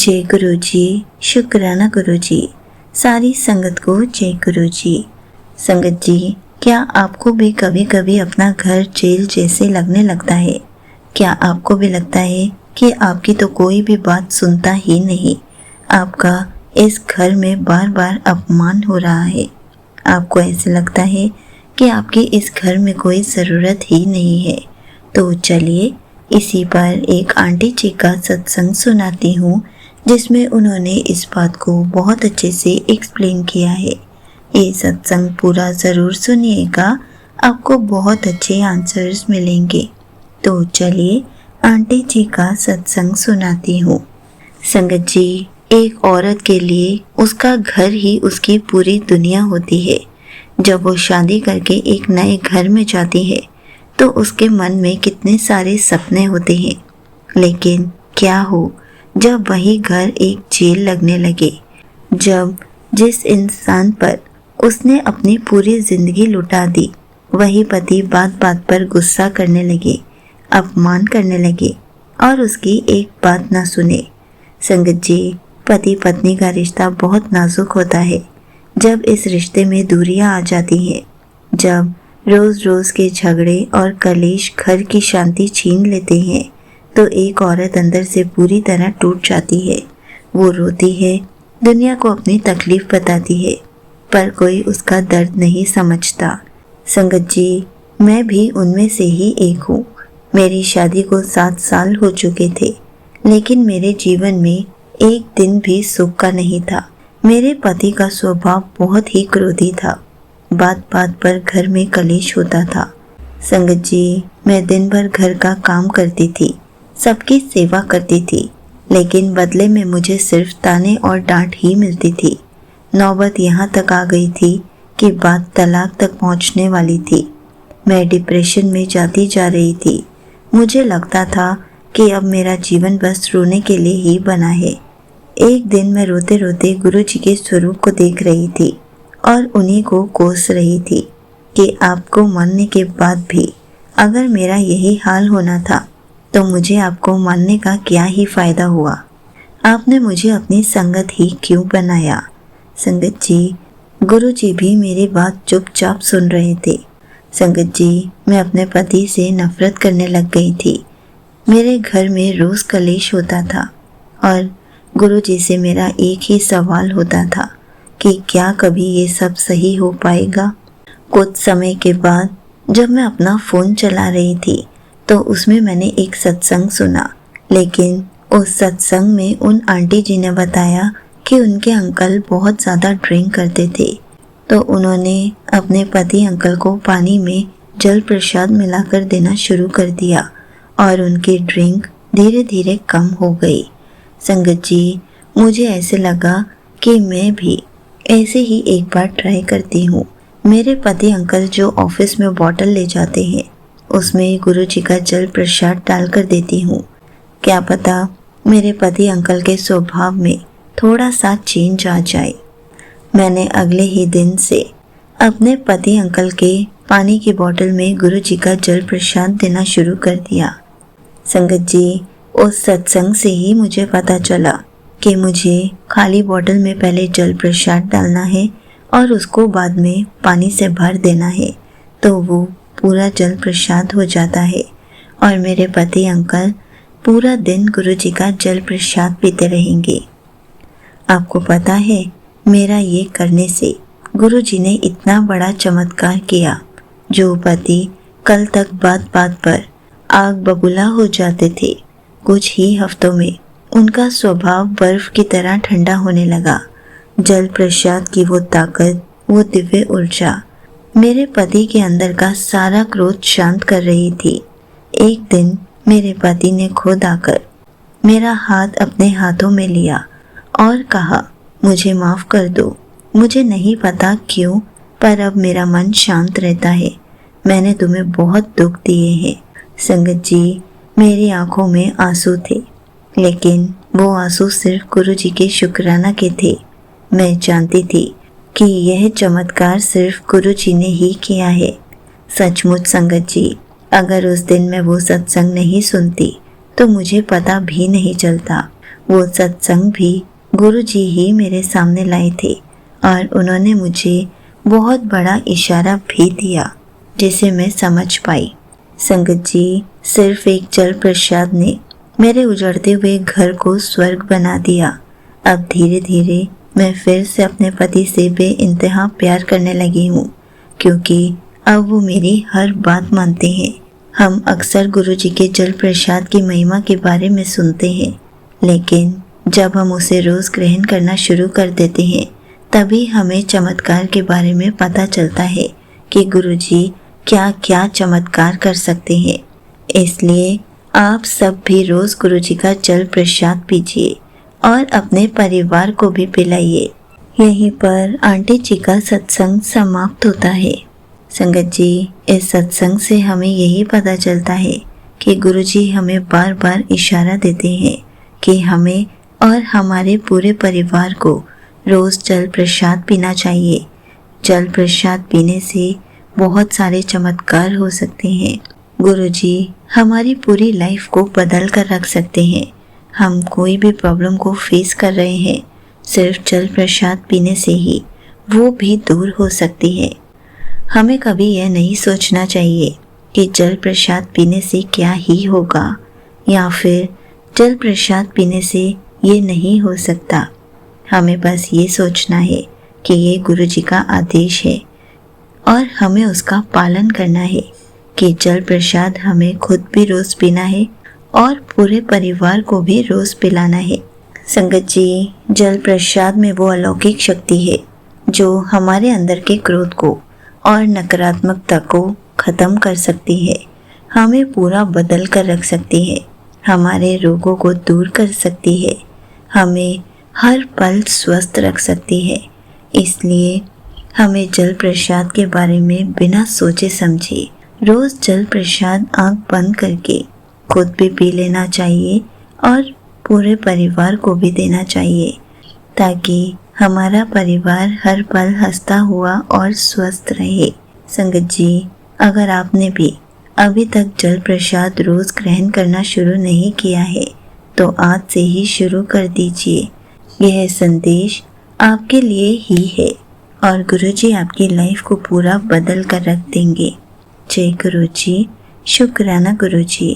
जय गुरु जी। शुक्राना गुरु जी। सारी संगत को जय गुरु जी। संगत जी, क्या आपको भी कभी कभी अपना घर जेल जैसे लगने लगता है? क्या आपको भी लगता है कि आपकी तो कोई भी बात सुनता ही नहीं? आपका इस घर में बार बार अपमान हो रहा है। आपको ऐसे लगता है कि आपकी इस घर में कोई ज़रूरत ही नहीं है। तो चलिए इसी पर एक आंटी जी का सत्संग सुनाती हूँ, जिसमें उन्होंने इस बात को बहुत अच्छे से एक्सप्लेन किया है। ये सत्संग पूरा ज़रूर सुनिएगा, आपको बहुत अच्छे आंसर्स मिलेंगे। तो चलिए आंटी जी का सत्संग सुनाती हूँ। संगत जी, एक औरत के लिए उसका घर ही उसकी पूरी दुनिया होती है। जब वो शादी करके एक नए घर में जाती है तो उसके मन में कितने सारे सपने होते हैं, लेकिन क्या हो जब वही घर एक जेल लगने लगे। जब जिस इंसान पर उसने अपनी पूरी जिंदगी लुटा दी, वही पति बात बात पर गुस्सा करने लगे, अपमान करने लगे और उसकी एक बात ना सुने। संगत जी, पति पत्नी का रिश्ता बहुत नाजुक होता है। जब इस रिश्ते में दूरियां आ जाती हैं, जब रोज रोज के झगड़े और कलेश घर की शांति छीन लेते हैं, तो एक औरत अंदर से पूरी तरह टूट जाती है। वो रोती है, दुनिया को अपनी तकलीफ बताती है, पर कोई उसका दर्द नहीं समझता। संगत जी, मैं भी उनमें से ही एक हूँ। मेरी शादी को 7 साल हो चुके थे, लेकिन मेरे जीवन में एक दिन भी सुख का नहीं था। मेरे पति का स्वभाव बहुत ही क्रोधी था। बात बात पर घर में कलेश होता था। संगत जी, मैं दिन भर घर का काम करती थी, सबकी सेवा करती थी, लेकिन बदले में मुझे सिर्फ ताने और डांट ही मिलती थी। नौबत यहाँ तक आ गई थी कि बात तलाक तक पहुँचने वाली थी। मैं डिप्रेशन में जाती जा रही थी। मुझे लगता था कि अब मेरा जीवन बस रोने के लिए ही बना है। एक दिन मैं रोते रोते गुरु जी के स्वरूप को देख रही थी और उन्हीं को कोस रही थी कि आपको मानने के बाद भी अगर मेरा यही हाल होना था तो मुझे आपको मानने का क्या ही फायदा हुआ। आपने मुझे अपनी संगत ही क्यों बनाया। संगत जी, गुरु जी भी मेरी बात चुपचाप सुन रहे थे। संगत जी, मैं अपने पति से नफरत करने लग गई थी। मेरे घर में रोज कलेश होता था और गुरु जी से मेरा एक ही सवाल होता था कि क्या कभी ये सब सही हो पाएगा। कुछ समय के बाद जब मैं अपना फ़ोन चला रही थी तो उसमें मैंने एक सत्संग सुना, लेकिन उस सत्संग में उन आंटी जी ने बताया कि उनके अंकल बहुत ज़्यादा ड्रिंक करते थे, तो उन्होंने अपने पति अंकल को पानी में जल प्रसाद मिलाकर देना शुरू कर दिया और उनकी ड्रिंक धीरे धीरे कम हो गई। संगत जी, मुझे ऐसे लगा कि मैं भी ऐसे ही एक बार ट्राई करती हूँ। मेरे पति अंकल जो ऑफिस में बॉटल ले जाते हैं, उसमें गुरु जी का जल प्रसाद डालकर देती हूँ। क्या पता मेरे पति अंकल के स्वभाव में थोड़ा सा चेंज आ जाए। मैंने अगले ही दिन से अपने पति अंकल के पानी की बोतल में गुरु जी का जल प्रसाद देना शुरू कर दिया। संगत जी, उस सत्संग से ही मुझे पता चला कि मुझे खाली बोतल में पहले जल प्रसाद डालना है और उसको बाद में पानी से भर देना है, तो वो पूरा जल प्रसाद हो जाता है और मेरे पति अंकल पूरा दिन गुरु जी का जल प्रसाद पीते रहेंगे। आपको पता है, मेरा ये करने से गुरु जी ने इतना बड़ा चमत्कार किया। जो पति कल तक बात बात पर आग बबूला हो जाते थे, कुछ ही हफ्तों में उनका स्वभाव बर्फ की तरह ठंडा होने लगा। जल प्रसाद की वो ताकत, वो दिव्य ऊर्जा मेरे पति के अंदर का सारा क्रोध शांत कर रही थी। एक दिन मेरे पति ने खुद आकर मेरा हाथ अपने हाथों में लिया और कहा, मुझे माफ़ कर दो। मुझे नहीं पता क्यों, पर अब मेरा मन शांत रहता है। मैंने तुम्हें बहुत दुख दिए हैं। संगत जी, मेरी आंखों में आंसू थे, लेकिन वो आंसू सिर्फ गुरु जी के शुक्राना के थे। मैं जानती थी कि यह चमत्कार सिर्फ गुरु जी ने ही किया है। सचमुच संगत जी, अगर उस दिन मैं वो सत्संग नहीं सुनती तो मुझे पता भी नहीं चलता। वो सत्संग भी गुरुजी ही मेरे सामने लाए थे और उन्होंने मुझे बहुत बड़ा इशारा भी दिया जिसे मैं समझ पाई। संगत जी, सिर्फ एक जल प्रसाद ने मेरे उजड़ते हुए घर को स्वर्ग बना दिया। अब धीरे धीरे मैं फिर से अपने पति से बेइंतहा प्यार करने लगी हूँ, क्योंकि अब वो मेरी हर बात मानते हैं। हम अक्सर गुरुजी के जल प्रसाद की महिमा के बारे में सुनते हैं, लेकिन जब हम उसे रोज ग्रहण करना शुरू कर देते हैं तभी हमें चमत्कार के बारे में पता चलता है कि गुरुजी क्या क्या चमत्कार कर सकते हैं। इसलिए आप सब भी रोज गुरुजी का जल प्रसाद पीजिए और अपने परिवार को भी पिलाइए। यहीं पर आंटी जी का सत्संग समाप्त होता है। संगत जी, इस सत्संग से हमें यही पता चलता है कि गुरुजी हमें बार बार इशारा देते हैं कि हमें और हमारे पूरे परिवार को रोज जल प्रसाद पीना चाहिए। जल प्रसाद पीने से बहुत सारे चमत्कार हो सकते हैं। गुरुजी हमारी पूरी लाइफ को बदल कर रख सकते हैं। हम कोई भी प्रॉब्लम को फेस कर रहे हैं, सिर्फ जल प्रसाद पीने से ही वो भी दूर हो सकती है। हमें कभी यह नहीं सोचना चाहिए कि जल प्रसाद पीने से क्या ही होगा या फिर जल प्रसाद पीने से ये नहीं हो सकता। हमें बस ये सोचना है कि ये गुरुजी का आदेश है और हमें उसका पालन करना है कि जल प्रसाद हमें खुद भी रोज़ पीना है और पूरे परिवार को भी रोज़ पिलाना है। संगत जी, जल प्रसाद में वो अलौकिक शक्ति है जो हमारे अंदर के क्रोध को और नकारात्मकता को ख़त्म कर सकती है, हमें पूरा बदल कर रख सकती है, हमारे रोगों को दूर कर सकती है, हमें हर पल स्वस्थ रख सकती है। इसलिए हमें जल प्रसाद के बारे में बिना सोचे समझे रोज़ जल प्रसाद आँख बंद करके खुद भी पी लेना चाहिए और पूरे परिवार को भी देना चाहिए, ताकि हमारा परिवार हर पल हंसता हुआ और स्वस्थ रहे। संगत जी, अगर आपने भी अभी तक जल प्रसाद रोज ग्रहण करना शुरू नहीं किया है तो आज से ही शुरू कर दीजिए। यह संदेश आपके लिए ही है और गुरुजी आपकी लाइफ को पूरा बदल कर रख देंगे। जय गुरुजी। शुक्राना गुरुजी।